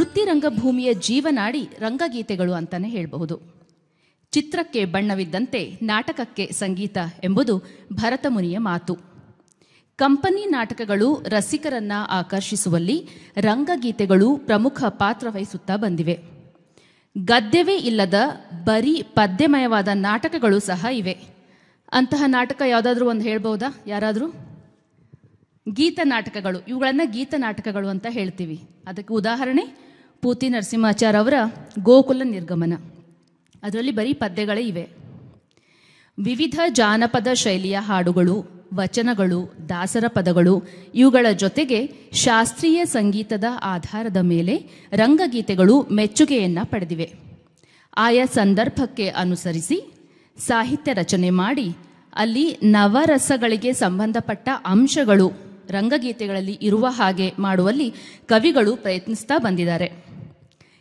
ವೃತ್ತಿ ರಂಗಭೂಮಿಯ ಜೀವನಾಡಿ ರಂಗಗೀತೆಗಳು ಅಂತಾನೆ ಹೇಳಬಹುದು. ಚಿತ್ರಕ್ಕೆ ಬಣ್ಣವಿದ್ದಂತೆ ನಾಟಕಕ್ಕೆ ಸಂಗೀತ ಎಂಬುದು ಭರತಮುನಿಯ ಮಾತು. ಕಂಪನಿ ನಾಟಕಗಳು ರಸಿಕರನ್ನ ಆಕರ್ಷಿಸುವಲ್ಲಿ ರಂಗಗೀತೆಗಳು ಪ್ರಮುಖ ಪಾತ್ರ ವಹಿಸುತ್ತಾ ಬಂದಿವೆ. ಗದ್ಯವೇ ಇಲ್ಲದ ಬರೀ ಪದ್ಯಮಯವಾದ ನಾಟಕಗಳು ಸಹ ಇವೆ. ಅಂತಹ ನಾಟಕ ಯಾವುದಾದ್ರೂ ಒಂದು ಹೇಳ್ಬೋದಾ ಯಾರಾದರೂ? ಗೀತ ನಾಟಕಗಳು, ಇವುಗಳನ್ನು ಗೀತ ನಾಟಕಗಳು ಅಂತ ಹೇಳ್ತೀವಿ. ಅದಕ್ಕೆ ಉದಾಹರಣೆ ಪೂತಿ ನರಸಿಂಹಾಚಾರ್ಯ ಅವರ ಗೋಕುಲ ನಿರ್ಗಮನ. ಅದರಲ್ಲಿ ಬರೀ ಪದ್ಯಗಳೇ ಇವೆ. ವಿವಿಧ ಜಾನಪದ ಶೈಲಿಯ ಹಾಡುಗಳು, ವಚನಗಳು, ದಾಸರ ಪದಗಳು ಇವುಗಳ ಜೊತೆಗೆ ಶಾಸ್ತ್ರೀಯ ಸಂಗೀತದ ಆಧಾರದ ಮೇಲೆ ರಂಗಗೀತೆಗಳು ಮೆಚ್ಚುಗೆಯನ್ನು ಪಡೆದಿವೆ. ಆಯಾ ಸಂದರ್ಭಕ್ಕೆ ಅನುಸರಿಸಿ ಸಾಹಿತ್ಯ ರಚನೆ ಮಾಡಿ ಅಲ್ಲಿ ನವರಸಗಳಿಗೆ ಸಂಬಂಧಪಟ್ಟ ಅಂಶಗಳು ರಂಗಗೀತೆಗಳಲ್ಲಿ ಇರುವ ಹಾಗೆ ಮಾಡುವಲ್ಲಿ ಕವಿಗಳು ಪ್ರಯತ್ನಿಸ್ತಾ ಬಂದಿದ್ದಾರೆ.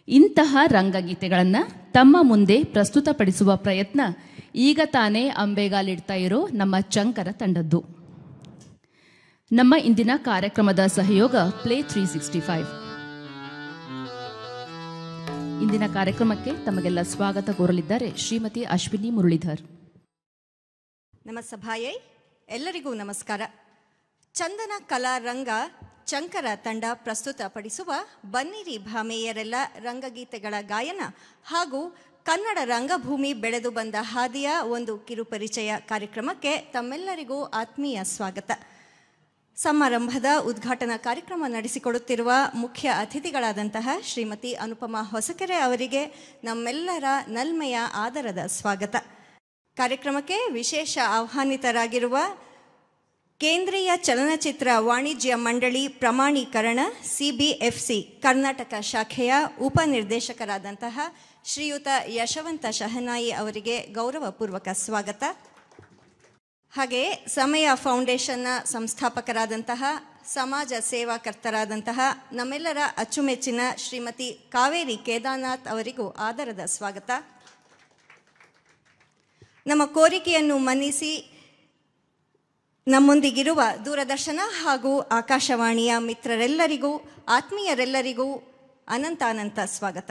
ಇಂತಹ ರಂಗಗೀತೆಗಳನ್ನು ತಮ್ಮ ಮುಂದೆ ಪ್ರಸ್ತುತಪಡಿಸುವ ಪ್ರಯತ್ನ ಈಗ ತಾನೇ ಅಂಬೆಗಾಲಿಡ್ತಾ ಇರೋ ನಮ್ಮ ಚಂಕರ ತಂಡದ್ದು. ನಮ್ಮ ಇಂದಿನ ಕಾರ್ಯಕ್ರಮದ ಸಹಯೋಗ ಪ್ಲೇ 365. ಇಂದಿನ ಕಾರ್ಯಕ್ರಮಕ್ಕೆ ತಮಗೆಲ್ಲ ಸ್ವಾಗತ ಕೋರಲಿದ್ದಾರೆ ಶ್ರೀಮತಿ ಅಶ್ವಿನಿ ಮುರಳೀಧರ್. ನಮ್ಮ ಸಭಾಯೇ ಎಲ್ಲರಿಗೂ ನಮಸ್ಕಾರ. ಚಂದನ ಕಲಾರಂಗ ಚಂಕರ ತಂಡ ಪ್ರಸ್ತುತಪಡಿಸುವ ಬನ್ನಿರಿ ಭಾಮೆಯರೆಲ್ಲ ರಂಗಗೀತೆಗಳ ಗಾಯನ ಹಾಗೂ ಕನ್ನಡ ರಂಗಭೂಮಿ ಬೆಳೆದು ಬಂದ ಹಾದಿಯ ಒಂದು ಕಿರುಪರಿಚಯ ಕಾರ್ಯಕ್ರಮಕ್ಕೆ ತಮ್ಮೆಲ್ಲರಿಗೂ ಆತ್ಮೀಯ ಸ್ವಾಗತ. ಸಮಾರಂಭದ ಉದ್ಘಾಟನಾ ಕಾರ್ಯಕ್ರಮ ನಡೆಸಿಕೊಡುತ್ತಿರುವ ಮುಖ್ಯ ಅತಿಥಿಗಳಾದಂತಹ ಶ್ರೀಮತಿ ಅನುಪಮಾ ಹೊಸಕೆರೆ ಅವರಿಗೆ ನಮ್ಮೆಲ್ಲರ ನಲ್ಮೆಯ ಆದರದ ಸ್ವಾಗತ. ಕಾರ್ಯಕ್ರಮಕ್ಕೆ ವಿಶೇಷ ಆಹ್ವಾನಿತರಾಗಿರುವ ಕೇಂದ್ರೀಯ ಚಲನಚಿತ್ರ ವಾಣಿಜ್ಯ ಮಂಡಳಿ ಪ್ರಮಾಣೀಕರಣ CBFC ಕರ್ನಾಟಕ ಶಾಖೆಯ ಉಪನಿರ್ದೇಶಕರಾದಂತಹ ಶ್ರೀಯುತ ಯಶವಂತ ಶಹನಾಯಿ ಅವರಿಗೆ ಗೌರವಪೂರ್ವಕ ಸ್ವಾಗತ. ಹಾಗೆ ಸಮಯ ಫೌಂಡೇಶನ್ನ ಸಂಸ್ಥಾಪಕರಾದಂತಹ ಸಮಾಜ ಸೇವಾಕರ್ತರಾದಂತಹ ನಮ್ಮೆಲ್ಲರ ಅಚ್ಚುಮೆಚ್ಚಿನ ಶ್ರೀಮತಿ ಕಾವೇರಿ ಕೇದಾರ್ನಾಥ್ ಅವರಿಗೂ ಆದರದ ಸ್ವಾಗತ. ನಮ್ಮ ಕೋರಿಕೆಯನ್ನು ಮನ್ನಿಸಿ ನಮ್ಮೊಂದಿಗಿರುವ ದೂರದರ್ಶನ ಹಾಗೂ ಆಕಾಶವಾಣಿಯ ಮಿತ್ರರೆಲ್ಲರಿಗೂ ಆತ್ಮೀಯರೆಲ್ಲರಿಗೂ ಅನಂತಾನಂತ ಸ್ವಾಗತ.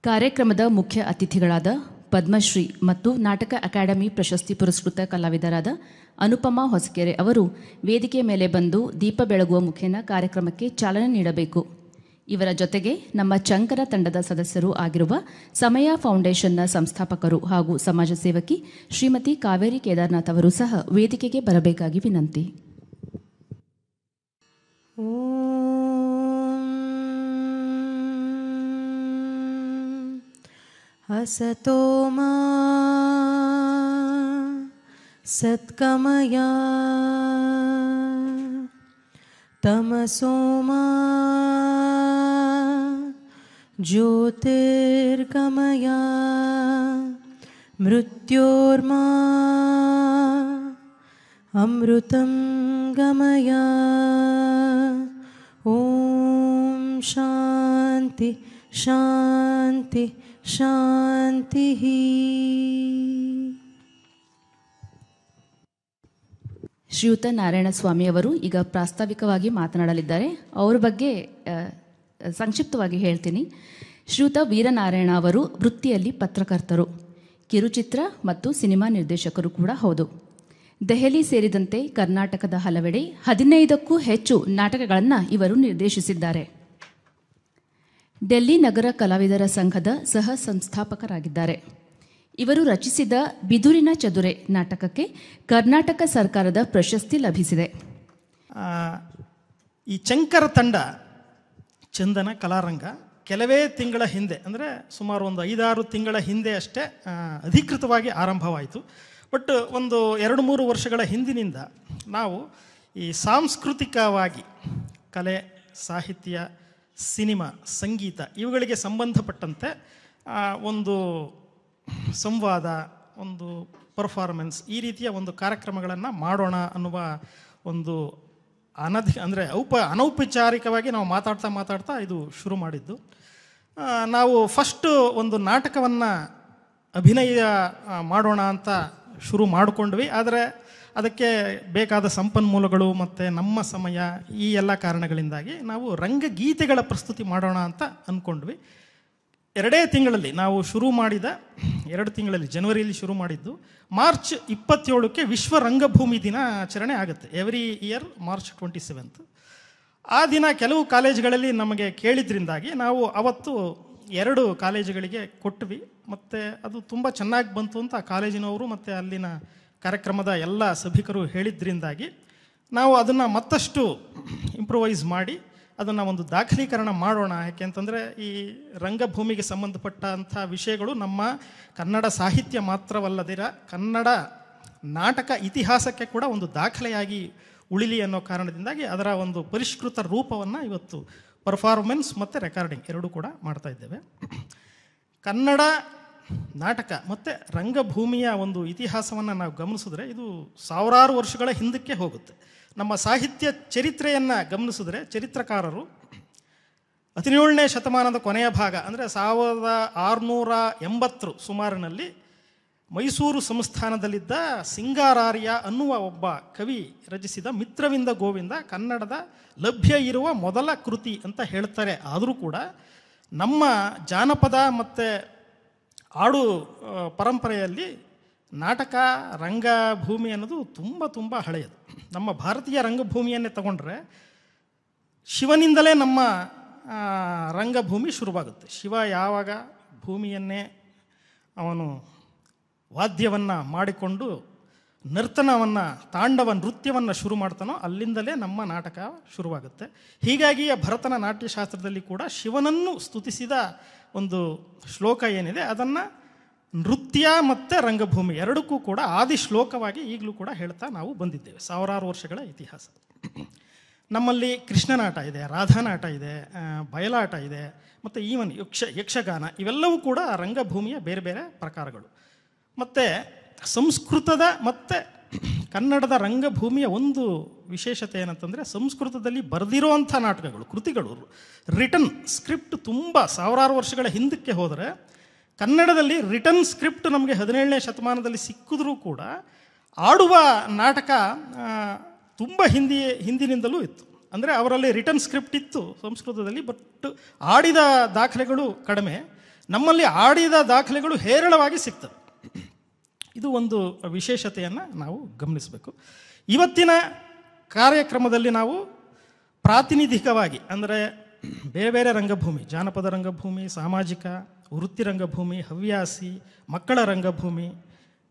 ಕಾರ್ಯಕ್ರಮದ ಮುಖ್ಯ ಅತಿಥಿಗಳಾದ ಪದ್ಮಶ್ರೀ ಮತ್ತು ನಾಟಕ ಅಕಾಡೆಮಿ ಪ್ರಶಸ್ತಿ ಪುರಸ್ಕೃತ ಕಲಾವಿದರಾದ ಅನುಪಮಾ ಹೊಸಕೆರೆ ಅವರು ವೇದಿಕೆ ಮೇಲೆ ಬಂದು ದೀಪ ಬೆಳಗುವ ಮುಖೇನ ಕಾರ್ಯಕ್ರಮಕ್ಕೆ ಚಾಲನೆ ನೀಡಬೇಕು. ಇವರ ಜೊತೆಗೆ ನಮ್ಮ ಚಂಕರ ತಂಡದ ಸದಸ್ಯರು ಆಗಿರುವ ಸಮಯ ಫೌಂಡೇಶನ್ನ ಸಂಸ್ಥಾಪಕರು ಹಾಗೂ ಸಮಾಜ ಸೇವಕಿ ಶ್ರೀಮತಿ ಕಾವೇರಿ ಕೇದಾರ್ನಾಥ್ ಅವರು ಸಹ ವೇದಿಕೆಗೆ ಬರಬೇಕಾಗಿ ವಿನಂತಿ. ಅಸತೋ ಮಾ ಸತ್ಕಮಯ ತಮಸೋ ಮಾ ಜ್ಯೋತಿರ್ಗಮಯ ಮೃತ್ಯೋರ್ಮಾ ಅಮೃತಂ ಗಮಯ. ಓಂ ಶಾಂತಿ ಶಾಂತಿ ಶಾಂತಿ. ಶ್ರೀಯುತ ನಾರಾಯಣ ಸ್ವಾಮಿ ಅವರು ಈಗ ಪ್ರಾಸ್ತಾವಿಕವಾಗಿ ಮಾತನಾಡಲಿದ್ದಾರೆ. ಅವರ ಬಗ್ಗೆ ಸಂಕ್ಷಿಪ್ತವಾಗಿ ಹೇಳ್ತೀನಿ. ಶ್ರೀಯುತ ವೀರನಾರಾಯಣ ಅವರು ವೃತ್ತಿಯಲ್ಲಿ ಪತ್ರಕರ್ತರು, ಕಿರುಚಿತ್ರ ಮತ್ತು ಸಿನಿಮಾ ನಿರ್ದೇಶಕರು ಕೂಡ ಹೌದು. ದೆಹಲಿ ಸೇರಿದಂತೆ ಕರ್ನಾಟಕದ ಹಲವೆಡೆ 15ಕ್ಕೂ ಹೆಚ್ಚು ನಾಟಕಗಳನ್ನು ಇವರು ನಿರ್ದೇಶಿಸಿದ್ದಾರೆ. ಡೆಲ್ಲಿ ನಗರ ಕಲಾವಿದರ ಸಂಘದ ಸಹ ಸಂಸ್ಥಾಪಕರಾಗಿದ್ದಾರೆ. ಇವರು ರಚಿಸಿದ ಬಿದುರಿನ ಚದುರೆ ನಾಟಕಕ್ಕೆ ಕರ್ನಾಟಕ ಸರ್ಕಾರದ ಪ್ರಶಸ್ತಿ ಲಭಿಸಿದೆ. ಈ ಚಂಕರ ತಂಡ ಚಂದನ ಕಲಾರಂಗ ಕೆಲವೇ ತಿಂಗಳ ಹಿಂದೆ, ಅಂದರೆ ಸುಮಾರು ಒಂದು 5-6 ತಿಂಗಳ ಹಿಂದೆ ಅಷ್ಟೇ ಅಧಿಕೃತವಾಗಿ ಆರಂಭವಾಯಿತು. ಬಟ್ ಒಂದು 2-3 ವರ್ಷಗಳ ಹಿಂದಿನಿಂದ ನಾವು ಈ ಸಾಂಸ್ಕೃತಿಕವಾಗಿ ಕಲೆ, ಸಾಹಿತ್ಯ, ಸಿನಿಮಾ, ಸಂಗೀತ ಇವುಗಳಿಗೆ ಸಂಬಂಧಪಟ್ಟಂತೆ ಒಂದು ಸಂವಾದ, ಒಂದು ಪರ್ಫಾರ್ಮೆನ್ಸ್, ಈ ರೀತಿಯ ಒಂದು ಕಾರ್ಯಕ್ರಮಗಳನ್ನು ಮಾಡೋಣ ಅನ್ನುವ ಒಂದು ಅನೌಪಚಾರಿಕವಾಗಿ ನಾವು ಮಾತಾಡ್ತಾ ಇದು ಶುರು ಮಾಡಿದ್ದು. ನಾವು ಫಸ್ಟು ಒಂದು ನಾಟಕವನ್ನು ಅಭಿನಯ ಮಾಡೋಣ ಅಂತ ಶುರು ಮಾಡಿಕೊಂಡ್ವಿ. ಆದರೆ ಅದಕ್ಕೆ ಬೇಕಾದ ಸಂಪನ್ಮೂಲಗಳು ಮತ್ತು ನಮ್ಮ ಸಮಯ ಈ ಎಲ್ಲ ಕಾರಣಗಳಿಂದಾಗಿ ನಾವು ರಂಗಗೀತೆಗಳ ಪ್ರಸ್ತುತಿ ಮಾಡೋಣ ಅಂತ ಅಂದ್ಕೊಂಡ್ವಿ. 2 ತಿಂಗಳಲ್ಲಿ ನಾವು ಶುರು ಮಾಡಿದ 2 ತಿಂಗಳಲ್ಲಿ ಜನವರಿಯಲ್ಲಿ ಶುರು ಮಾಡಿದ್ದು, ಮಾರ್ಚ್ 27ಕ್ಕೆ ವಿಶ್ವ ರಂಗಭೂಮಿ ದಿನ ಆಚರಣೆ ಆಗುತ್ತೆ. Every year March 27. ಆ ದಿನ ಕೆಲವು ಕಾಲೇಜುಗಳಲ್ಲಿ ನಮಗೆ ಕೇಳಿದ್ರಿಂದಾಗಿ ನಾವು ಅವತ್ತು 2 ಕಾಲೇಜುಗಳಿಗೆ ಕೊಟ್ವಿ. ಮತ್ತು ಅದು ತುಂಬ ಚೆನ್ನಾಗಿ ಬಂತು ಅಂತ ಆ ಕಾಲೇಜಿನವರು ಮತ್ತು ಅಲ್ಲಿನ ಕಾರ್ಯಕ್ರಮದ ಎಲ್ಲ ಸಭಿಕರು ಹೇಳಿದ್ರಿಂದಾಗಿ ನಾವು ಅದನ್ನು ಮತ್ತಷ್ಟು ಇಂಪ್ರೂವೈಸ್ ಮಾಡಿ ಅದನ್ನು ಒಂದು ದಾಖಲೀಕರಣ ಮಾಡೋಣ. ಯಾಕೆಂತಂದರೆ ಈ ರಂಗಭೂಮಿಗೆ ಸಂಬಂಧಪಟ್ಟಂಥ ವಿಷಯಗಳು ನಮ್ಮ ಕನ್ನಡ ಸಾಹಿತ್ಯ ಮಾತ್ರವಲ್ಲದಿರ ಕನ್ನಡ ನಾಟಕ ಇತಿಹಾಸಕ್ಕೆ ಕೂಡ ಒಂದು ದಾಖಲೆಯಾಗಿ ಉಳಿಲಿ ಅನ್ನೋ ಕಾರಣದಿಂದಾಗಿ ಅದರ ಒಂದು ಪರಿಷ್ಕೃತ ರೂಪವನ್ನು ಇವತ್ತು ಪರ್ಫಾರ್ಮೆನ್ಸ್ ಮತ್ತು ರೆಕಾರ್ಡಿಂಗ್ ಎರಡೂ ಕೂಡ ಮಾಡ್ತಾ ಇದ್ದೇವೆ. ಕನ್ನಡ ನಾಟಕ ಮತ್ತು ರಂಗಭೂಮಿಯ ಒಂದು ಇತಿಹಾಸವನ್ನು ನಾವು ಗಮನಿಸಿದ್ರೆ ಇದು ಸಾವಿರಾರು ವರ್ಷಗಳ ಹಿಂದಕ್ಕೆ ಹೋಗುತ್ತೆ. ನಮ್ಮ ಸಾಹಿತ್ಯ ಚರಿತ್ರೆಯನ್ನು ಗಮನಿಸಿದ್ರೆ ಚರಿತ್ರಕಾರರು 17ನೇ ಶತಮಾನದ ಕೊನೆಯ ಭಾಗ ಅಂದರೆ 1680 ಸುಮಾರಿನಲ್ಲಿ ಮೈಸೂರು ಸಂಸ್ಥಾನದಲ್ಲಿದ್ದ ಸಿಂಗಾರಾರ್ಯ ಅನ್ನುವ ಒಬ್ಬ ಕವಿ ರಚಿಸಿದ ಮಿತ್ರವಿಂದ ಗೋವಿಂದ ಕನ್ನಡದ ಲಭ್ಯ ಇರುವ ಮೊದಲ ಕೃತಿ ಅಂತ ಹೇಳ್ತಾರೆ. ಆದರೂ ಕೂಡ ನಮ್ಮ ಜಾನಪದ ಮತ್ತು ಆಡು ಪರಂಪರೆಯಲ್ಲಿ ನಾಟಕ ರಂಗಭೂಮಿ ಅನ್ನೋದು ತುಂಬ ತುಂಬ ಹಳೆಯದು. ನಮ್ಮ ಭಾರತೀಯ ರಂಗಭೂಮಿಯನ್ನೇ ತಗೊಂಡ್ರೆ ಶಿವನಿಂದಲೇ ನಮ್ಮ ರಂಗಭೂಮಿ ಶುರುವಾಗುತ್ತೆ. ಶಿವ ಯಾವಾಗ ಭೂಮಿಯನ್ನೇ ಅವನು ವಾದ್ಯವನ್ನು ಮಾಡಿಕೊಂಡು ನರ್ತನವನ್ನು ತಾಂಡವ ನೃತ್ಯವನ್ನು ಶುರು ಮಾಡ್ತಾನೋ ಅಲ್ಲಿಂದಲೇ ನಮ್ಮ ನಾಟಕ ಶುರುವಾಗುತ್ತೆ. ಹೀಗಾಗಿ ಭರತನ ನಾಟ್ಯಶಾಸ್ತ್ರದಲ್ಲಿ ಕೂಡ ಶಿವನನ್ನು ಸ್ತುತಿಸಿದ ಒಂದು ಶ್ಲೋಕ ಏನಿದೆ ಅದನ್ನು ನೃತ್ಯ ಮತ್ತು ರಂಗಭೂಮಿ ಎರಡಕ್ಕೂ ಕೂಡ ಆದಿ ಶ್ಲೋಕವಾಗಿ ಈಗಲೂ ಕೂಡ ಹೇಳ್ತಾ ನಾವು ಬಂದಿದ್ದೇವೆ. ಸಾವಿರಾರು ವರ್ಷಗಳ ಇತಿಹಾಸ. ನಮ್ಮಲ್ಲಿ ಕೃಷ್ಣನಾಟ ಇದೆ, ರಾಧಾನಾಟ ಇದೆ, ಬಯಲಾಟ ಇದೆ, ಮತ್ತು ಈವನ್ ಯಕ್ಷಗಾನ ಇವೆಲ್ಲವೂ ಕೂಡ ರಂಗಭೂಮಿಯ ಬೇರೆ ಬೇರೆ ಪ್ರಕಾರಗಳು. ಮತ್ತು ಸಂಸ್ಕೃತದ ಮತ್ತು ಕನ್ನಡದ ರಂಗಭೂಮಿಯ ಒಂದು ವಿಶೇಷತೆ ಏನಂತಂದರೆ ಸಂಸ್ಕೃತದಲ್ಲಿ ಬರೆದಿರುವಂಥ ನಾಟಕಗಳು ಕೃತಿಗಳು ರಿಟನ್ ಸ್ಕ್ರಿಪ್ಟ್ ತುಂಬ ಸಾವಿರಾರು ವರ್ಷಗಳ ಹಿಂದಕ್ಕೆ ಹೋದರೆ ಕನ್ನಡದಲ್ಲಿ ರಿಟರ್ನ್ ಸ್ಕ್ರಿಪ್ಟ್ ನಮಗೆ 17ನೇ ಶತಮಾನದಲ್ಲಿ ಸಿಕ್ಕಿದ್ರೂ ಕೂಡ ಆಡುವ ನಾಟಕ ತುಂಬ ಹಿಂದಿನಿಂದಲೂ ಇತ್ತು. ಅಂದರೆ ಅವರಲ್ಲಿ ರಿಟರ್ನ್ ಸ್ಕ್ರಿಪ್ಟ್ ಇತ್ತು ಸಂಸ್ಕೃತದಲ್ಲಿ, ಬಟ್ ಆಡಿದ ದಾಖಲೆಗಳು ಕಡಿಮೆ. ನಮ್ಮಲ್ಲಿ ಆಡಿದ ದಾಖಲೆಗಳು ಹೇರಳವಾಗಿ ಸಿಗ್ತವೆ. ಇದು ಒಂದು ವಿಶೇಷತೆಯನ್ನು ನಾವು ಗಮನಿಸಬೇಕು. ಇವತ್ತಿನ ಕಾರ್ಯಕ್ರಮದಲ್ಲಿ ನಾವು ಪ್ರಾತಿನಿಧಿಕವಾಗಿ ಅಂದರೆ ಬೇರೆ ಬೇರೆ ರಂಗಭೂಮಿ, ಜಾನಪದ ರಂಗಭೂಮಿ, ಸಾಮಾಜಿಕ ವೃತ್ತಿ ರಂಗಭೂಮಿ, ಹವ್ಯಾಸಿ, ಮಕ್ಕಳ ರಂಗಭೂಮಿ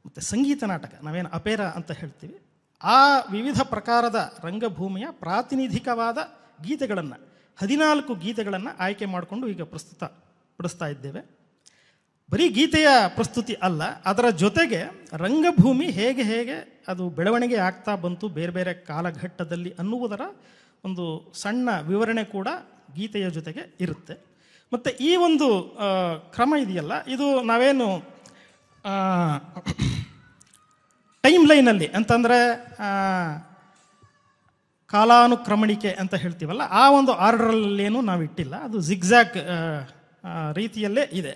ಮತ್ತು ಸಂಗೀತ ನಾಟಕ, ನಾವೇನು ಅಪೇರ ಅಂತ ಹೇಳ್ತೀವಿ, ಆ ವಿವಿಧ ಪ್ರಕಾರದ ರಂಗಭೂಮಿಯ ಪ್ರಾತಿನಿಧಿಕವಾದ ಗೀತೆಗಳನ್ನು 14 ಗೀತೆಗಳನ್ನು ಆಯ್ಕೆ ಮಾಡಿಕೊಂಡು ಈಗ ಪಡಿಸ್ತಾ ಇದ್ದೇವೆ. ಬರೀ ಗೀತೆಯ ಪ್ರಸ್ತುತಿ ಅಲ್ಲ, ಅದರ ಜೊತೆಗೆ ರಂಗಭೂಮಿ ಹೇಗೆ ಅದು ಬೆಳವಣಿಗೆ ಆಗ್ತಾ ಬಂತು ಬೇರೆ ಬೇರೆ ಕಾಲಘಟ್ಟದಲ್ಲಿ ಅನ್ನುವುದರ ಒಂದು ಸಣ್ಣ ವಿವರಣೆ ಕೂಡ ಗೀತೆಯ ಜೊತೆಗೆ ಇರುತ್ತೆ. ಮತ್ತು ಈ ಒಂದು ಕ್ರಮ ಇದೆಯಲ್ಲ, ಇದು ನಾವೇನು ಟೈಮ್ ಲೈನಲ್ಲಿ ಅಂತಂದರೆ ಕಾಲಾನುಕ್ರಮಣಿಕೆ ಅಂತ ಹೇಳ್ತೀವಲ್ಲ, ಆ ಒಂದು ಆರ್ಡರಲ್ಲೇನು ನಾವು ಇಟ್ಟಿಲ್ಲ. ಅದು ಜಿಗ್ಜಾಗ್ ರೀತಿಯಲ್ಲೇ ಇದೆ.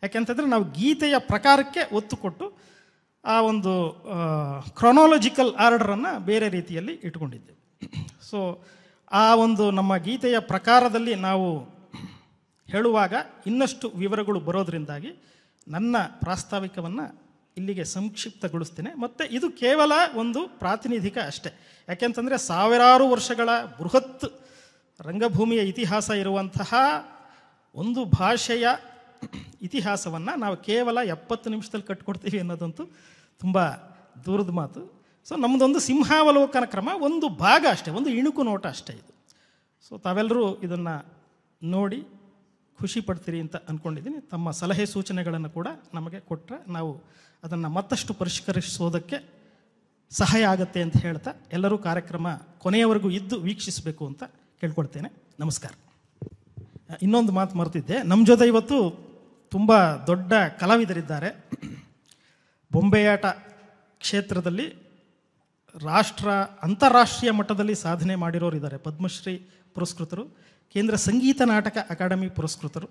ಯಾಕೆಂತಂದರೆ ನಾವು ಗೀತೆಯ ಪ್ರಕಾರಕ್ಕೆ ಒತ್ತು ಕೊಟ್ಟು ಆ ಒಂದು ಕ್ರೊನಾಲಜಿಕಲ್ ಆರ್ಡರನ್ನು ಬೇರೆ ರೀತಿಯಲ್ಲಿ ಇಟ್ಕೊಂಡಿದ್ದೇವೆ. ಸೊ ಆ ಒಂದು ನಮ್ಮ ಗೀತೆಯ ಪ್ರಕಾರದಲ್ಲಿ ನಾವು ಹೇಳುವಾಗ ಇನ್ನಷ್ಟು ವಿವರಗಳು ಬರೋದರಿಂದಾಗಿ ನನ್ನ ಪ್ರಾಸ್ತಾವಿಕವನ್ನು ಇಲ್ಲಿಗೆ ಸಂಕ್ಷಿಪ್ತಗೊಳಿಸ್ತೇನೆ. ಮತ್ತು ಇದು ಕೇವಲ ಒಂದು ಪ್ರಾತಿನಿಧಿಕ ಅಷ್ಟೇ. ಯಾಕೆಂತಂದರೆ ಸಾವಿರಾರು ವರ್ಷಗಳ ಬೃಹತ್ ರಂಗಭೂಮಿಯ ಇತಿಹಾಸ ಇರುವಂತಹ ಒಂದು ಭಾಷೆಯ ಇತಿಹಾಸವನ್ನು ನಾವು ಕೇವಲ 70 ನಿಮಿಷದಲ್ಲಿ ಕಟ್ಕೊಡ್ತೀವಿ ಅನ್ನೋದಂತೂ ತುಂಬ ದೂರದ ಮಾತು. ಸೊ ನಮ್ಮದೊಂದು ಸಿಂಹಾವಲೋಕನ ಕ್ರಮ, ಒಂದು ಭಾಗ ಅಷ್ಟೇ, ಒಂದು ಇಣುಕು ನೋಟ ಅಷ್ಟೇ ಇದು. ಸೊ ತಾವೆಲ್ಲರೂ ಇದನ್ನು ನೋಡಿ ಖುಷಿ ಪಡ್ತೀರಿ ಅಂತ ಅಂದ್ಕೊಂಡಿದ್ದೀನಿ. ತಮ್ಮ ಸಲಹೆ ಸೂಚನೆಗಳನ್ನು ಕೂಡ ನಮಗೆ ಕೊಟ್ಟರೆ ನಾವು ಅದನ್ನು ಮತ್ತಷ್ಟು ಪರಿಷ್ಕರಿಸೋದಕ್ಕೆ ಸಹಾಯ ಆಗುತ್ತೆ ಅಂತ ಹೇಳ್ತಾ ಎಲ್ಲರೂ ಕಾರ್ಯಕ್ರಮ ಕೊನೆಯವರೆಗೂ ಇದ್ದು ವೀಕ್ಷಿಸಬೇಕು ಅಂತ ಕೇಳ್ಕೊಳ್ತೇನೆ. ನಮಸ್ಕಾರ. ಇನ್ನೊಂದು ಮಾತು ಮರೆತಿದ್ದೆ, ನಮ್ಮ ಜೊತೆ ಇವತ್ತು ತುಂಬ ದೊಡ್ಡ ಕಲಾವಿದರಿದ್ದಾರೆ. ಬೊಂಬೆಯಾಟ ಕ್ಷೇತ್ರದಲ್ಲಿ ಅಂತಾರಾಷ್ಟ್ರೀಯ ಮಟ್ಟದಲ್ಲಿ ಸಾಧನೆ ಮಾಡಿರೋರಿದ್ದಾರೆ. ಪದ್ಮಶ್ರೀ ಪುರಸ್ಕೃತರು, ಕೇಂದ್ರ ಸಂಗೀತ ನಾಟಕ ಅಕಾಡೆಮಿ ಪುರಸ್ಕೃತರು.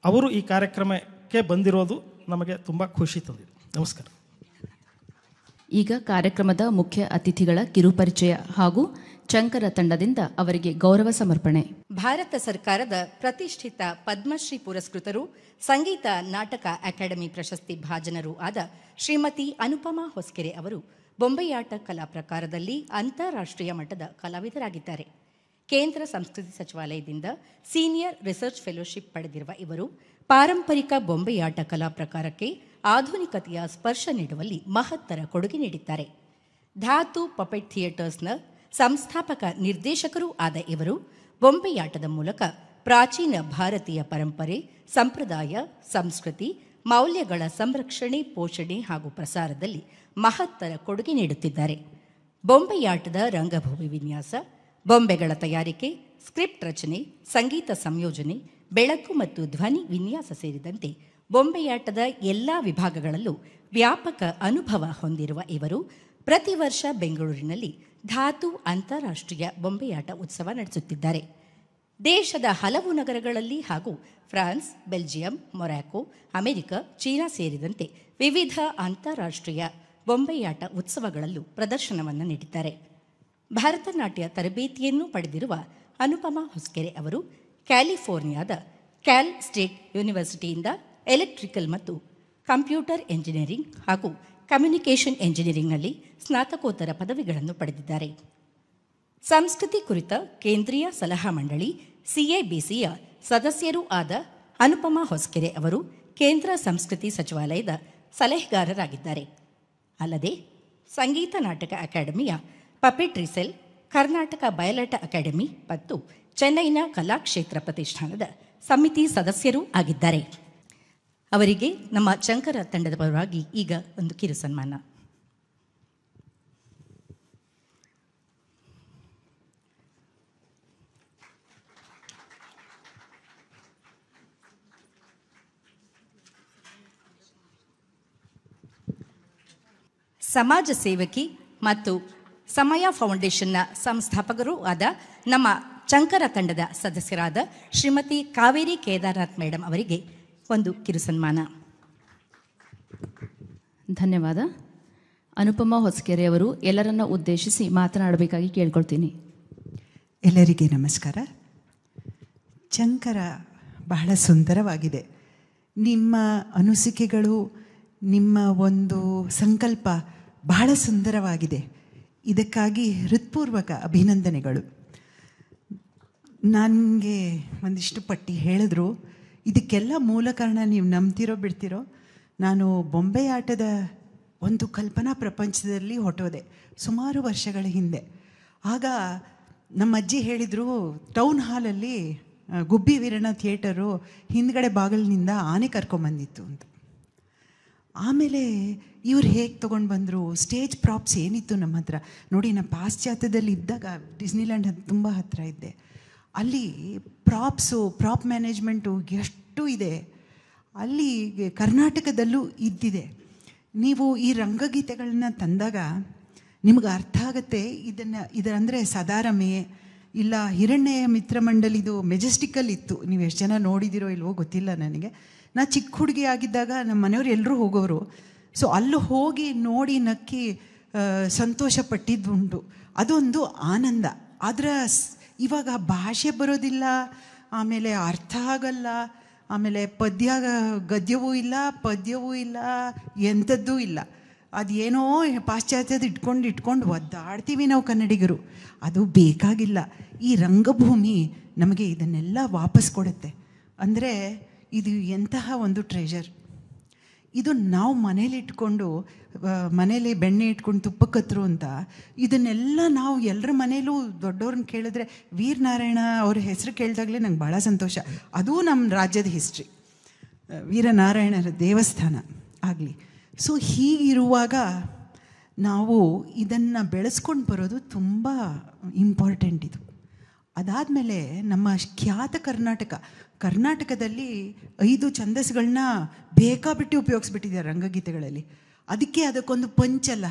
ಅವರು ಈ ಕಾರ್ಯಕ್ರಮಕ್ಕೆ ಬಂದಿರೋದು ನಮಗೆ ತುಂಬ ಖುಷಿ ತಂದಿದೆ. ನಮಸ್ಕಾರ. ಈಗ ಕಾರ್ಯಕ್ರಮದ ಮುಖ್ಯ ಅತಿಥಿಗಳ ಕಿರುಪರಿಚಯ ಹಾಗೂ ಚಂಕರ ತಂಡದಿಂದ ಅವರಿಗೆ ಗೌರವ ಸಮರ್ಪಣೆ. ಭಾರತ ಸರ್ಕಾರದ ಪ್ರತಿಷ್ಠಿತ ಪದ್ಮಶ್ರೀ ಪುರಸ್ಕೃತರು, ಸಂಗೀತ ನಾಟಕ ಅಕಾಡೆಮಿ ಪ್ರಶಸ್ತಿ ಭಾಜನರೂ ಆದ ಶ್ರೀಮತಿ ಅನುಪಮಾ ಹೊಸಕೆರೆ ಅವರು ಬೊಂಬೆಯಾಟ ಕಲಾ ಪ್ರಕಾರದಲ್ಲಿ ಅಂತಾರಾಷ್ಟ್ರೀಯ ಮಟ್ಟದ ಕಲಾವಿದರಾಗಿದ್ದಾರೆ. ಕೇಂದ್ರ ಸಂಸ್ಕೃತಿ ಸಚಿವಾಲಯದಿಂದ ಸೀನಿಯರ್ ರಿಸರ್ಚ್ ಫೆಲೋಶಿಪ್ ಪಡೆದಿರುವ ಇವರು ಪಾರಂಪರಿಕ ಬೊಂಬೆಯಾಟ ಕಲಾ ಪ್ರಕಾರಕ್ಕೆ ಆಧುನಿಕತೆಯ ಸ್ಪರ್ಶ ನೀಡುವಲ್ಲಿ ಮಹತ್ತರ ಕೊಡುಗೆ ನೀಡಿದ್ದಾರೆ. ಧಾತು ಪಪೆಟ್ ಥಿಯೇಟರ್ಸ್ನ ಸಂಸ್ಥಾಪಕ ನಿರ್ದೇಶಕರೂ ಆದ ಇವರು ಬೊಂಬೆಯಾಟದ ಮೂಲಕ ಪ್ರಾಚೀನ ಭಾರತೀಯ ಪರಂಪರೆ, ಸಂಪ್ರದಾಯ, ಸಂಸ್ಕೃತಿ, ಮೌಲ್ಯಗಳ ಸಂರಕ್ಷಣೆ, ಪೋಷಣೆ ಹಾಗೂ ಪ್ರಸಾರದಲ್ಲಿ ಮಹತ್ತರ ಕೊಡುಗೆ ನೀಡುತ್ತಿದ್ದಾರೆ. ಬೊಂಬೆಯಾಟದ ರಂಗಭೂಮಿ ವಿನ್ಯಾಸ, ಬೊಂಬೆಗಳ ತಯಾರಿಕೆ, ಸ್ಕ್ರಿಪ್ಟ್ ರಚನೆ, ಸಂಗೀತ ಸಂಯೋಜನೆ, ಬೆಳಕು ಮತ್ತು ಧ್ವನಿ ವಿನ್ಯಾಸ ಸೇರಿದಂತೆ ಬೊಂಬೆಯಾಟದ ಎಲ್ಲ ವಿಭಾಗಗಳಲ್ಲೂ ವ್ಯಾಪಕ ಅನುಭವ ಹೊಂದಿರುವ ಇವರು ಪ್ರತಿ ವರ್ಷ ಬೆಂಗಳೂರಿನಲ್ಲಿ ಧಾತು ಅಂತಾರಾಷ್ಟ್ರೀಯ ಬೊಂಬೆಯಾಟ ಉತ್ಸವ ನಡೆಸುತ್ತಿದ್ದಾರೆ. ದೇಶದ ಹಲವು ನಗರಗಳಲ್ಲಿ ಹಾಗೂ France, Belgium, Morocco, America, China ಸೇರಿದಂತೆ ವಿವಿಧ ಅಂತಾರಾಷ್ಟ್ರೀಯ ಬೊಂಬೆಯಾಟ ಉತ್ಸವಗಳಲ್ಲೂ ಪ್ರದರ್ಶನವನ್ನು ನೀಡಿದ್ದಾರೆ. ಭರತನಾಟ್ಯ ತರಬೇತಿಯನ್ನು ಪಡೆದಿರುವ ಅನುಪಮಾ ಹೊಸಕೆರೆ ಅವರು ಕ್ಯಾಲಿಫೋರ್ನಿಯಾದ ಕ್ಯಾಲ್ ಸ್ಟೇಟ್ ಯೂನಿವರ್ಸಿಟಿಯಿಂದ ಎಲೆಕ್ಟ್ರಿಕಲ್ ಮತ್ತು ಕಂಪ್ಯೂಟರ್ ಎಂಜಿನಿಯರಿಂಗ್ ಹಾಗೂ ಕಮ್ಯುನಿಕೇಷನ್ ಎಂಜಿನಿಯರಿಂಗ್ನಲ್ಲಿ ಸ್ನಾತಕೋತ್ತರ ಪದವಿಗಳನ್ನು ಪಡೆದಿದ್ದಾರೆ. ಸಂಸ್ಕೃತಿ ಕುರಿತ ಕೇಂದ್ರೀಯ ಸಲಹಾ ಮಂಡಳಿ CABCಯ ಸದಸ್ಯರೂ ಆದ ಅನುಪಮಾ ಹೊಸಕೆರೆ ಅವರು ಕೇಂದ್ರ ಸಂಸ್ಕೃತಿ ಸಚಿವಾಲಯದ ಸಲಹೆಗಾರರಾಗಿದ್ದಾರೆ. ಅಲ್ಲದೆ ಸಂಗೀತ ನಾಟಕ ಅಕಾಡೆಮಿಯ ಪಪೆಟ್ರಿ ಸೆಲ್, ಕರ್ನಾಟಕ ಬಯಲಾಟ ಅಕಾಡೆಮಿ ಮತ್ತು ಚೆನ್ನೈನ ಕಲಾಕ್ಷೇತ್ರ ಪ್ರತಿಷ್ಠಾನದ ಸಮಿತಿ ಸದಸ್ಯರೂ ಆಗಿದ್ದಾರೆ. ಅವರಿಗೆ ನಮ್ಮ ಚಂಕರ ತಂಡದ ಪರವಾಗಿ ಈಗ ಒಂದು ಕಿರು ಸನ್ಮಾನ. ಸಮಾಜ ಸೇವಕಿ ಮತ್ತು ಸಮಯ ಫೌಂಡೇಶನ್ನ ಸಂಸ್ಥಾಪಕರೂ ಆದ ನಮ್ಮ ಚಂಕರ ತಂಡದ ಸದಸ್ಯರಾದ ಶ್ರೀಮತಿ ಕಾವೇರಿ ಕೇದಾರನಾಥ್ ಮೇಡಮ್ ಅವರಿಗೆ ಒಂದು ಕಿರು ಸನ್ಮಾನ. ಧನ್ಯವಾದ. ಅನುಪಮಾ ಹೊಸಕೆರೆ ಅವರು ಎಲ್ಲರನ್ನ ಉದ್ದೇಶಿಸಿ ಮಾತನಾಡಬೇಕಾಗಿ ಕೇಳ್ಕೊಳ್ತೀನಿ. ಎಲ್ಲರಿಗೆ ನಮಸ್ಕಾರ. ಚಂಕರ ಬಹಳ ಸುಂದರವಾಗಿದೆ. ನಿಮ್ಮ ಅನಿಸಿಕೆಗಳು, ನಿಮ್ಮ ಒಂದು ಸಂಕಲ್ಪ ಬಹಳ ಸುಂದರವಾಗಿದೆ. ಇದಕ್ಕಾಗಿ ಹೃತ್ಪೂರ್ವಕ ಅಭಿನಂದನೆಗಳು. ನನಗೆ ಒಂದಿಷ್ಟು ಪಟ್ಟಿ ಹೇಳಿದ್ರು. ಇದಕ್ಕೆಲ್ಲ ಮೂಲ ಕಾರಣ ನೀವು ನಂಬ್ತಿರೋ ಬಿಡ್ತಿರೋ, ನಾನು ಬೊಂಬೆಯಾಟದ ಒಂದು ಕಲ್ಪನಾ ಪ್ರಪಂಚದಲ್ಲಿ ಹೊಟ್ಟೋದೆ ಸುಮಾರು ವರ್ಷಗಳ ಹಿಂದೆ. ಆಗ ನಮ್ಮ ಅಜ್ಜಿ ಹೇಳಿದರು, ಟೌನ್ ಹಾಲಲ್ಲಿ ಗುಬ್ಬಿ ವೀರಣ್ಣ ಥಿಯೇಟರು ಹಿಂದ್ಗಡೆ ಬಾಗಿಲಿನಿಂದ ಆನೆ ಕರ್ಕೊಂಬಂದಿತ್ತು ಅಂತ. ಆಮೇಲೆ ಇವ್ರು ಹೇಗೆ ತೊಗೊಂಡು ಬಂದರು, ಸ್ಟೇಜ್ ಪ್ರಾಪ್ಸ್ ಏನಿತ್ತು ನಮ್ಮ ಹತ್ರ. ನೋಡಿ, ನಾನು ಪಾಶ್ಚಾತ್ಯದಲ್ಲಿ ಇದ್ದಾಗ ಡಿಸ್ನಿಲ್ಯಾಂಡ್ ತುಂಬ ಹತ್ತಿರ ಇದ್ದೆ. ಅಲ್ಲಿ ಪ್ರಾಪ್ ಮ್ಯಾನೇಜ್ಮೆಂಟು ಎಷ್ಟು ಇದೆ. ಅಲ್ಲಿ ಕರ್ನಾಟಕದಲ್ಲೂ ಇದ್ದಿದೆ. ನೀವು ಈ ರಂಗಗೀತೆಗಳನ್ನ ತಂದಾಗ ನಿಮ್ಗೆ ಅರ್ಥ ಆಗುತ್ತೆ. ಇದರಂದರೆ ಸದಾರಮೆ ಇಲ್ಲ ಹಿರಣ್ಯ ಮಿತ್ರ ಮಂಡಲಿದು ಮೆಜೆಸ್ಟಿಕಲ್ಲಿ ಇತ್ತು. ನೀವು ಎಷ್ಟು ಜನ ನೋಡಿದಿರೋ ಇಲ್ವೋ ಗೊತ್ತಿಲ್ಲ ನನಗೆ. ನಾ ಚಿಕ್ಕ ಹುಡುಗಿ ಆಗಿದ್ದಾಗ ನಮ್ಮ ಮನೆಯವ್ರು ಎಲ್ಲರೂ ಹೋಗೋರು. ಸೊ ಅಲ್ಲಿ ಹೋಗಿ ನೋಡಿ ನಕ್ಕಿ ಸಂತೋಷ ಪಟ್ಟಿದ್ದುಂಟು. ಅದೊಂದು ಆನಂದ. ಆದರೆ ಇವಾಗ ಭಾಷೆ ಬರೋದಿಲ್ಲ, ಆಮೇಲೆ ಅರ್ಥ ಆಗಲ್ಲ, ಆಮೇಲೆ ಗದ್ಯವೂ ಇಲ್ಲ, ಪದ್ಯವೂ ಇಲ್ಲ, ಎಂಥದ್ದೂ ಇಲ್ಲ. ಅದೇನೋ ಪಾಶ್ಚಾತ್ಯದ ಇಟ್ಕೊಂಡು ಒದ್ದಾಡ್ತೀವಿ ನಾವು ಕನ್ನಡಿಗರು. ಅದು ಬೇಕಾಗಿಲ್ಲ. ಈ ರಂಗಭೂಮಿ ನಮಗೆ ಇದನ್ನೆಲ್ಲ ವಾಪಸ್ ಕೊಡುತ್ತೆ. ಅಂದರೆ ಇದು ಎಂತಹ ಒಂದು ಟ್ರೆಷರ್. ಇದು ನಾವು ಮನೇಲಿ ಬೆಣ್ಣೆ ಇಟ್ಕೊಂಡು ತುಪ್ಪ ಕತ್ತರು ಅಂತ ಇದನ್ನೆಲ್ಲ ನಾವು ಎಲ್ಲರ ಮನೇಲೂ ದೊಡ್ಡವ್ರನ್ನ ಕೇಳಿದ್ರೆ ವೀರನಾರಾಯಣ ಅವ್ರ ಹೆಸರು ಕೇಳಿದಾಗಲೇ ನಂಗೆ ಭಾಳ ಸಂತೋಷ. ಅದೂ ನಮ್ಮ ರಾಜ್ಯದ ಹಿಸ್ಟ್ರಿ, ವೀರನಾರಾಯಣರ ದೇವಸ್ಥಾನ ಆಗಲಿ. ಸೊ ಹೀಗಿರುವಾಗ ನಾವು ಇದನ್ನು ಬೆಳೆಸ್ಕೊಂಡು ಬರೋದು ತುಂಬ ಇಂಪಾರ್ಟೆಂಟ್. ಇದು ಅದಾದಮೇಲೆ ನಮ್ಮ ಖ್ಯಾತ ಕರ್ನಾಟಕದಲ್ಲಿ 5 ಛಂದಸ್ಗಳನ್ನ ಬೇಕಾಬಿಟ್ಟು ಉಪಯೋಗಿಸ್ಬಿಟ್ಟಿದ್ದಾರೆ ರಂಗಗೀತೆಗಳಲ್ಲಿ. ಅದಕ್ಕೊಂದು ಪಂಚಲ್ಲ,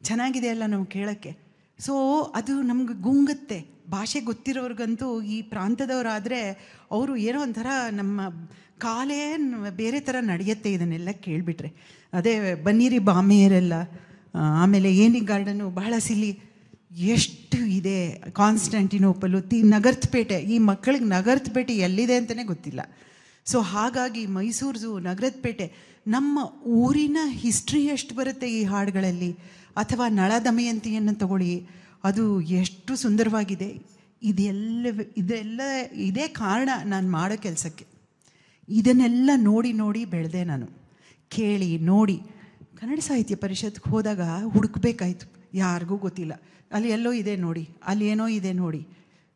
ಚೆನ್ನಾಗಿದೆ ಅಲ್ಲ ನಾವು ಕೇಳೋಕ್ಕೆ. ಸೊ ಅದು ನಮ್ಗೆ ಗುಂಗುತ್ತೆ. ಭಾಷೆ ಗೊತ್ತಿರೋರ್ಗಂತೂ, ಈ ಪ್ರಾಂತದವರಾದರೆ ಅವರು ಏನೋ ಒಂಥರ ನಮ್ಮ ಕಾಲೇ ಬೇರೆ ಥರ ನಡೆಯುತ್ತೆ ಇದನ್ನೆಲ್ಲ ಕೇಳಿಬಿಟ್ರೆ. ಅದೇ ಬನ್ನಿರಿ ಬಾಮೆಯರೆಲ್ಲ ಆಮೇಲೆ ಏನಿ ಗಾರ್ಡನು ಬಹಳ ಸಿಲಿ, ಎಷ್ಟು ಇದೆ. ಕಾನ್ಸ್ಟಂಟಿನೋಪಲು, ನಗರಪೇಟೆ, ಈ ಮಕ್ಕಳಿಗೆ ನಗರಪೇಟೆ ಎಲ್ಲಿದೆ ಅಂತಲೇ ಗೊತ್ತಿಲ್ಲ. ಸೊ ಹಾಗಾಗಿ ಮೈಸೂರು ಝೂ, ನಗರಪೇಟೆ, ನಮ್ಮ ಊರಿನ ಹಿಸ್ಟ್ರಿ ಎಷ್ಟು ಬರುತ್ತೆ ಈ ಹಾಡುಗಳಲ್ಲಿ. ಅಥವಾ ನಳ ದಮಯಂತಿಯನ್ನು ತಗೊಳ್ಳಿ, ಅದು ಎಷ್ಟು ಸುಂದರವಾಗಿದೆ. ಇದೆಲ್ಲ ಇದೇ ಕಾರಣ ನಾನು ಮಾಡೋ ಕೆಲಸಕ್ಕೆ. ಇದನ್ನೆಲ್ಲ ನೋಡಿ ನೋಡಿ ಬೆಳೆದೆ ನಾನು, ಕೇಳಿ ನೋಡಿ. ಕನ್ನಡ ಸಾಹಿತ್ಯ ಪರಿಷತ್ಗೆ ಹೋದಾಗ ಹುಡುಕ್ಬೇಕಾಯ್ತು, ಯಾರಿಗೂ ಗೊತ್ತಿಲ್ಲ. ಅಲ್ಲಿ ಎಲ್ಲೋ ಇದೆ ನೋಡಿ, ಅಲ್ಲಿ ಏನೋ ಇದೆ ನೋಡಿ,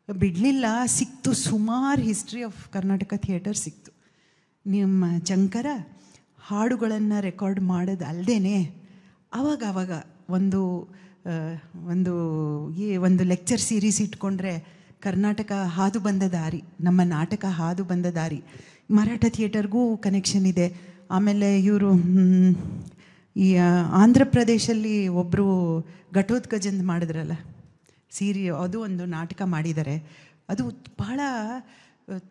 ಬಿಡಲಿಲ್ಲ. ಸಿಕ್ತು, ಸುಮಾರು ಹಿಸ್ಟ್ರಿ ಆಫ್ ಕರ್ನಾಟಕ ಥಿಯೇಟರ್ ಸಿಕ್ತು. ನಿಮ್ಮ ಶಂಕರ ಹಾಡುಗಳನ್ನು ರೆಕಾರ್ಡ್ ಮಾಡೋದು ಅಲ್ಲದೇ ಆವಾಗ ಒಂದು ಲೆಕ್ಚರ್ ಸೀರೀಸ್ ಇಟ್ಕೊಂಡ್ರೆ ಕರ್ನಾಟಕ ಹಾದು ಬಂದ ದಾರಿ, ನಮ್ಮ ನಾಟಕ ಹಾದು ಬಂದ ದಾರಿ. ಮರಾಠ ಥಿಯೇಟರ್ಗೂ ಕನೆಕ್ಷನ್ ಇದೆ. ಆಮೇಲೆ ಇವರು ಈ ಆಂಧ್ರ ಪ್ರದೇಶಲ್ಲಿ ಒಬ್ಬರು ಘಟೋತ್ಕಜಂದ್ ಮಾಡಿದ್ರಲ್ಲ ಅದು ಒಂದು ನಾಟಕ ಮಾಡಿದ್ದಾರೆ. ಅದು ಬಹಳ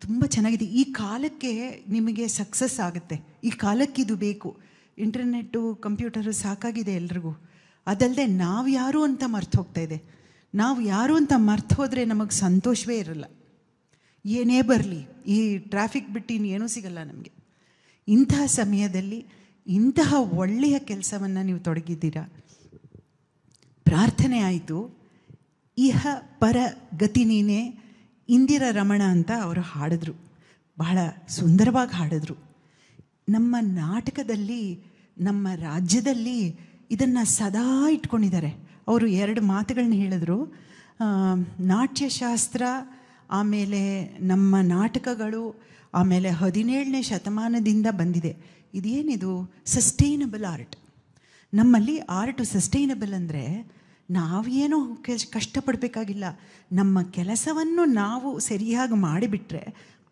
ತುಂಬ ಚೆನ್ನಾಗಿದೆ. ಈ ಕಾಲಕ್ಕೆ ನಿಮಗೆ ಸಕ್ಸಸ್ ಆಗುತ್ತೆ, ಈ ಕಾಲಕ್ಕೆ ಇದು ಬೇಕು. ಇಂಟರ್ನೆಟ್ಟು, ಕಂಪ್ಯೂಟರು ಸಾಕಾಗಿದೆ ಎಲ್ರಿಗೂ. ಅದಲ್ಲದೆ ನಾವು ಯಾರು ಅಂತ ಮರ್ತು ಹೋಗ್ತಾ ಇದೆ. ನಾವು ಯಾರು ಅಂತ ಮರ್ತು ಹೋದರೆ ನಮಗೆ ಸಂತೋಷವೇ ಇರಲ್ಲ. ಏನೇ ಬರಲಿ, ಈ ಟ್ರಾಫಿಕ್ ಬಿಟ್ಟು ಇನ್ನೇನೂ ಸಿಗಲ್ಲ ನಮಗೆ. ಇಂತಹ ಸಮಯದಲ್ಲಿ ಇಂತಹ ಒಳ್ಳೆಯ ಕೆಲಸವನ್ನು ನೀವು ತೊಡಗಿದ್ದೀರಾ. ಪ್ರಾರ್ಥನೆ ಆಯಿತು. ಇಹ ಪರ ಗತಿ ನೀನೇ, ಇಂದಿರಾ ರಮಣ ಅಂತ ಅವರು ಹಾಡಿದ್ರು, ಬಹಳ ಸುಂದರವಾಗಿ ಹಾಡಿದ್ರು. ನಮ್ಮ ನಾಟಕದಲ್ಲಿ, ನಮ್ಮ ರಾಜ್ಯದಲ್ಲಿ ಇದನ್ನು ಸದಾ ಇಟ್ಕೊಂಡಿದ್ದಾರೆ. ಅವರು 2 ಮಾತುಗಳನ್ನ ಹೇಳಿದ್ರು. ನಾಟ್ಯಶಾಸ್ತ್ರ, ಆಮೇಲೆ ನಮ್ಮ ನಾಟಕಗಳು, ಆಮೇಲೆ 17ನೇ ಶತಮಾನದಿಂದ ಬಂದಿದೆ. ಇದೇನಿದು ಸಸ್ಟೈನಬಲ್ ಆರ್ಟ್. ನಮ್ಮಲ್ಲಿ ಆರ್ಟ್ ಸಸ್ಟೈನಬಲ್ ಅಂದರೆ ನಾವೇನೋ ಕಷ್ಟಪಡಬೇಕಾಗಿಲ್ಲ. ನಮ್ಮ ಕೆಲಸವನ್ನು ನಾವು ಸರಿಯಾಗಿ ಮಾಡಿಬಿಟ್ರೆ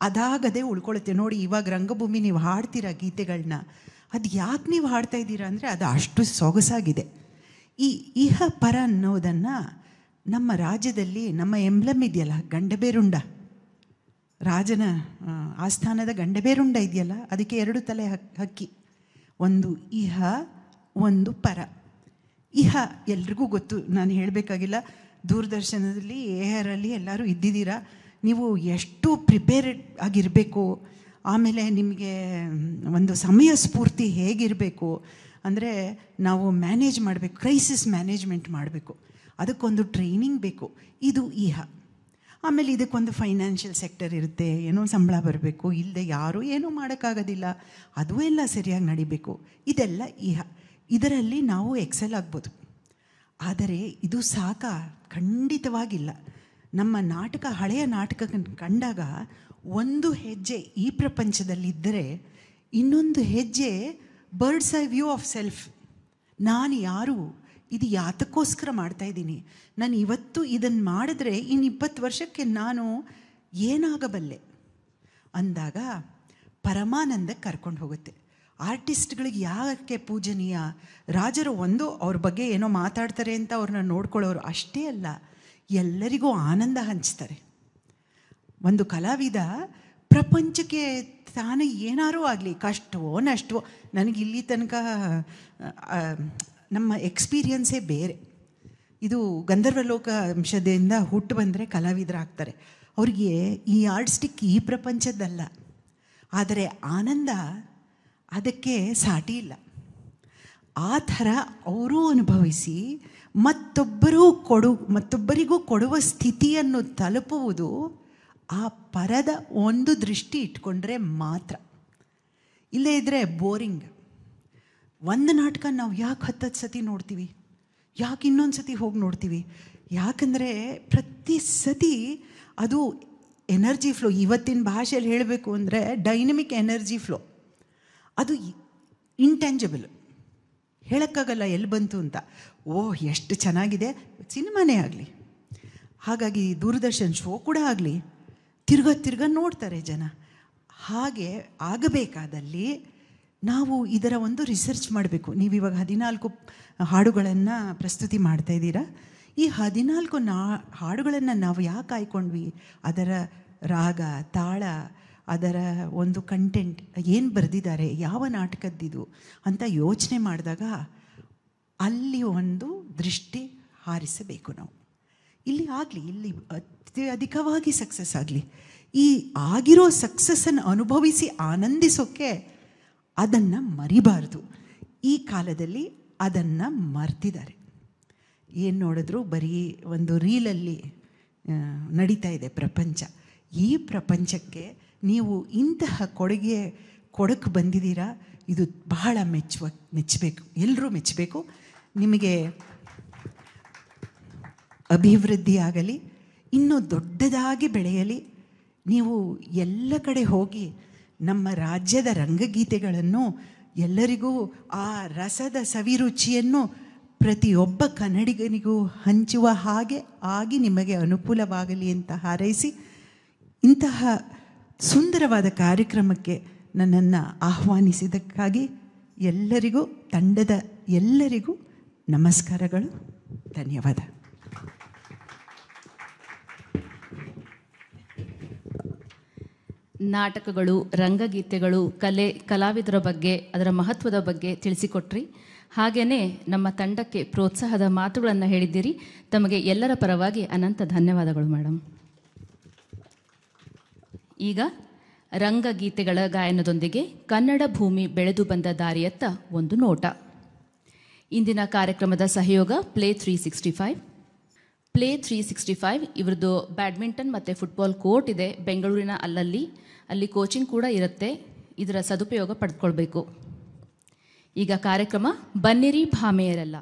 ಅದಾಗದೇ ಉಳ್ಕೊಳುತ್ತೆ. ನೋಡಿ, ಇವಾಗ ರಂಗಭೂಮಿ ನೀವು ಹಾಡ್ತೀರ ಗೀತೆಗಳನ್ನ, ಅದು ಯಾಕೆ ನೀವು ಹಾಡ್ತಾ ಇದ್ದೀರಾ ಅಂದರೆ ಅದು ಅಷ್ಟು ಸೊಗಸಾಗಿದೆ. ಈ ಇಹ ಪರ ಅನ್ನೋದನ್ನು ನಮ್ಮ ರಾಜ್ಯದಲ್ಲಿ ನಮ್ಮ ಎಂಬ್ಲಮ್ ಇದೆಯಲ್ಲ, ಗಂಡಬೇರುಂಡ, ರಾಜನ ಆಸ್ಥಾನದ ಗಂಡಬೇರುಂಡ ಇದೆಯಲ್ಲ, ಅದಕ್ಕೆ 2 ತಲೆ ಹಕ್ಕಿ, ಒಂದು ಇಹ, ಒಂದು ಪರ. ಇಹ ಎಲ್ರಿಗೂ ಗೊತ್ತು, ನಾನು ಹೇಳಬೇಕಾಗಿಲ್ಲ. ದೂರದರ್ಶನದಲ್ಲಿ, ಏರಲ್ಲಿ ಎಲ್ಲರೂ ಇದ್ದಿದ್ದೀರಾ. ನೀವು ಎಷ್ಟು ಪ್ರಿಪೇರ್ಡ್ ಆಗಿರಬೇಕು, ಆಮೇಲೆ ನಿಮಗೆ ಒಂದು ಸಮಯ ಸ್ಫೂರ್ತಿ ಹೇಗಿರಬೇಕು ಅಂದರೆ, ನಾವು ಮ್ಯಾನೇಜ್ ಮಾಡಬೇಕು, ಕ್ರೈಸಿಸ್ ಮ್ಯಾನೇಜ್ಮೆಂಟ್ ಮಾಡಬೇಕು, ಅದಕ್ಕೊಂದು ಟ್ರೈನಿಂಗ್ ಬೇಕು. ಇದು ಇಹ. ಆಮೇಲೆ ಇದಕ್ಕೊಂದು ಫೈನಾನ್ಷಿಯಲ್ ಸೆಕ್ಟರ್ ಇರುತ್ತೆ, ಏನೋ ಸಂಬಳ ಬರಬೇಕು, ಇಲ್ಲದೆ ಯಾರೂ ಏನೂ ಮಾಡೋಕ್ಕಾಗೋದಿಲ್ಲ, ಅದು ಎಲ್ಲ ಸರಿಯಾಗಿ ನಡಿಬೇಕು. ಇದೆಲ್ಲ ಇಹ. ಇದರಲ್ಲಿ ನಾವು ಎಕ್ಸೆಲ್ ಆಗ್ಬೋದು. ಆದರೆ ಇದು ಸಾಕಾ? ಖಂಡಿತವಾಗಿಲ್ಲ. ನಮ್ಮ ನಾಟಕ, ಹಳೆಯ ನಾಟಕ ಕಂಡಾಗ ಒಂದು ಹೆಜ್ಜೆ ಈ ಪ್ರಪಂಚದಲ್ಲಿದ್ದರೆ ಇನ್ನೊಂದು ಹೆಜ್ಜೆ birds eye view of self. ನಾನು ಯಾರು, ಇದು ಯಾತಕ್ಕೋಸ್ಕರ ಮಾಡ್ತಾಯಿದ್ದೀನಿ, ನಾನು ಇವತ್ತು ಇದನ್ನು ಮಾಡಿದ್ರೆ ಇನ್ನು 20 ವರ್ಷಕ್ಕೆ ನಾನು ಏನಾಗಬಲ್ಲೆ ಅಂದಾಗ ಪರಮಾನಂದಕ್ಕೆ ಕರ್ಕೊಂಡು ಹೋಗುತ್ತೆ. ಆರ್ಟಿಸ್ಟ್ಗಳಿಗೆ ಯಾಕೆ ಪೂಜನೀಯ? ರಾಜರು ಅವ್ರ ಬಗ್ಗೆ ಏನೋ ಮಾತಾಡ್ತಾರೆ ಅಂತ ಅವ್ರನ್ನ ನೋಡ್ಕೊಳ್ಳೋರು ಅಷ್ಟೇ ಅಲ್ಲ, ಎಲ್ಲರಿಗೂ ಆನಂದ ಹಂಚ್ತಾರೆ. ಒಂದು ಕಲಾವಿದ ಪ್ರಪಂಚಕ್ಕೆ ತಾನು ಏನಾರೂ ಆಗಲಿ, ಕಷ್ಟವೋ ನಷ್ಟವೋ, ನನಗಿಲ್ಲಿ ತನಕ ನಮ್ಮ ಎಕ್ಸ್ಪೀರಿಯನ್ಸೇ ಬೇರೆ. ಇದು ಗಂಧರ್ವಲೋಕ ಅಂಶದಿಂದ ಹುಟ್ಟು ಬಂದರೆ ಕಲಾವಿದರಾಗ್ತಾರೆ. ಅವ್ರಿಗೆ ಈ ಆರ್ಟಿಸ್ಟಿಕ್ ಈ ಪ್ರಪಂಚದ್ದಲ್ಲ, ಆದರೆ ಆನಂದ ಅದಕ್ಕೆ ಸಾಟಿ ಇಲ್ಲ. ಆ ಥರ ಅವರೂ ಅನುಭವಿಸಿ ಮತ್ತೊಬ್ಬರಿಗೂ ಕೊಡುವ ಸ್ಥಿತಿಯನ್ನು ತಲುಪುವುದು ಆ ಪರದ ಒಂದು ದೃಷ್ಟಿ ಇಟ್ಕೊಂಡ್ರೆ ಮಾತ್ರ. ಇಲ್ಲೇ ಇದ್ದರೆ ಬೋರಿಂಗ್. ಒಂದು ನಾಟಕ ನಾವು ಯಾಕೆ 10 ಸತಿ ನೋಡ್ತೀವಿ, ಯಾಕೆ ಇನ್ನೊಂದು ಸತಿ ಹೋಗಿ ನೋಡ್ತೀವಿ? ಯಾಕಂದರೆ ಪ್ರತಿ ಸತಿ ಅದು ಎನರ್ಜಿ ಫ್ಲೋ. ಇವತ್ತಿನ ಭಾಷೆಯಲ್ಲಿ ಹೇಳಬೇಕು ಅಂದರೆ ಡೈನಮಿಕ್ ಎನರ್ಜಿ ಫ್ಲೋ. ಅದು ಇಂಟ್ಯಾಂಜಬಲ್, ಹೇಳೋಕ್ಕಾಗಲ್ಲ ಎಲ್ಲಿ ಬಂತು ಅಂತ. ಎಷ್ಟು ಚೆನ್ನಾಗಿದೆ ಸಿನಿಮಾನೇ ಆಗಲಿ, ಹಾಗಾಗಿ ದೂರದರ್ಶನ್ ಶೋ ಕೂಡ ಆಗಲಿ, ತಿರ್ಗ ನೋಡ್ತಾರೆ ಜನ. ಹಾಗೆ ಆಗಬೇಕಾದಲ್ಲಿ ನಾವು ಇದರ ಒಂದು ರಿಸರ್ಚ್ ಮಾಡಬೇಕು. ನೀವಿವಾಗ 14 ಹಾಡುಗಳನ್ನು ಪ್ರಸ್ತುತಿ ಮಾಡ್ತಾಯಿದ್ದೀರಾ. ಈ 14 ಹಾಡುಗಳನ್ನು ನಾವು ಯಾಕೆ ಆಯ್ಕೊಂಡ್ವಿ? ಅದರ ರಾಗ, ತಾಳ, ಅದರ ಒಂದು ಕಂಟೆಂಟ್ ಏನು ಬರೆದಿದ್ದಾರೆ, ಯಾವ ನಾಟಕದ್ದಿದು ಅಂತ ಯೋಚನೆ ಮಾಡಿದಾಗ ಅಲ್ಲಿ ಒಂದು ದೃಷ್ಟಿ ಹಾರಿಸಬೇಕು ನಾವು. ಇಲ್ಲಿ ಆಗಲಿ, ಇಲ್ಲಿ ಅಧಿಕವಾಗಿ ಸಕ್ಸಸ್ ಆಗಲಿ. ಈ ಆಗಿರೋ ಸಕ್ಸಸ್ಸನ್ನು ಅನುಭವಿಸಿ ಆನಂದಿಸೋಕ್ಕೆ ಅದನ್ನು ಮರಿಬಾರ್ದು. ಈ ಕಾಲದಲ್ಲಿ ಅದನ್ನು ಮರ್ತಿದ್ದಾರೆ. ಏನು ನೋಡಿದ್ರು ಬರೀ ಒಂದು ರೀಲಲ್ಲಿ ನಡೀತಾ ಇದೆ ಪ್ರಪಂಚ. ಈ ಪ್ರಪಂಚಕ್ಕೆ ನೀವು ಇಂತಹ ಕೊಡಕ್ಕೆ ಬಂದಿದ್ದೀರಾ. ಇದು ಬಹಳ ಮೆಚ್ಚಬೇಕು, ಎಲ್ಲರೂ ಮೆಚ್ಚಬೇಕು. ನಿಮಗೆ ಅಭಿವೃದ್ಧಿ ಆಗಲಿ, ಇನ್ನೂ ದೊಡ್ಡದಾಗಿ ಬೆಳೆಯಲಿ. ನೀವು ಎಲ್ಲ ಕಡೆ ಹೋಗಿ ನಮ್ಮ ರಾಜ್ಯದ ರಂಗಗೀತೆಗಳನ್ನು ಎಲ್ಲರಿಗೂ ಆ ರಸದ ಸವಿರುಚಿಯನ್ನು ಪ್ರತಿಯೊಬ್ಬ ಕನ್ನಡಿಗನಿಗೂ ಹಂಚುವ ಹಾಗೆ ಆಗಿ ನಿಮಗೆ ಅನುಕೂಲವಾಗಲಿ ಅಂತ ಹಾರೈಸಿ, ಇಂತಹ ಸುಂದರವಾದ ಕಾರ್ಯಕ್ರಮಕ್ಕೆ ನನ್ನನ್ನು ಆಹ್ವಾನಿಸಿದ್ದಕ್ಕಾಗಿ ಎಲ್ಲರಿಗೂ, ತಂಡದ ಎಲ್ಲರಿಗೂ ನಮಸ್ಕಾರಗಳು, ಧನ್ಯವಾದ. ನಾಟಕಗಳು, ರಂಗಗೀತೆಗಳು, ಕಲಾವಿದರ ಬಗ್ಗೆ, ಅದರ ಮಹತ್ವದ ಬಗ್ಗೆ ತಿಳಿಸಿಕೊಟ್ರಿ. ಹಾಗೆಯೇ ನಮ್ಮ ತಂಡಕ್ಕೆ ಪ್ರೋತ್ಸಾಹದ ಮಾತುಗಳನ್ನು ಹೇಳಿದ್ದೀರಿ. ತಮಗೆ ಎಲ್ಲರ ಪರವಾಗಿ ಅನಂತ ಧನ್ಯವಾದಗಳು ಮೇಡಮ್. ಈಗ ರಂಗಗೀತೆಗಳ ಗಾಯನದೊಂದಿಗೆ ಕನ್ನಡ ಭೂಮಿ ಬೆಳೆದು ಬಂದ ದಾರಿಯತ್ತ ಒಂದು ನೋಟ. ಇಂದಿನ ಕಾರ್ಯಕ್ರಮದ ಸಹಯೋಗ ಪ್ಲೇ 365. ಪ್ಲೇ 365 ಇವ್ರದ್ದು ಬ್ಯಾಡ್ಮಿಂಟನ್ ಮತ್ತು ಫುಟ್ಬಾಲ್ ಕೋರ್ಟ್ ಇದೆ ಬೆಂಗಳೂರಿನ ಅಲ್ಲಿ ಕೋಚಿಂಗ್ ಕೂಡ ಇರುತ್ತೆ. ಇದರ ಸದುಪಯೋಗ ಪಡೆದುಕೊಳ್ಬೇಕು. ಈಗ ಕಾರ್ಯಕ್ರಮ ಬನ್ನಿರಿ ಭಾಮೆಯರೆಲ್ಲ.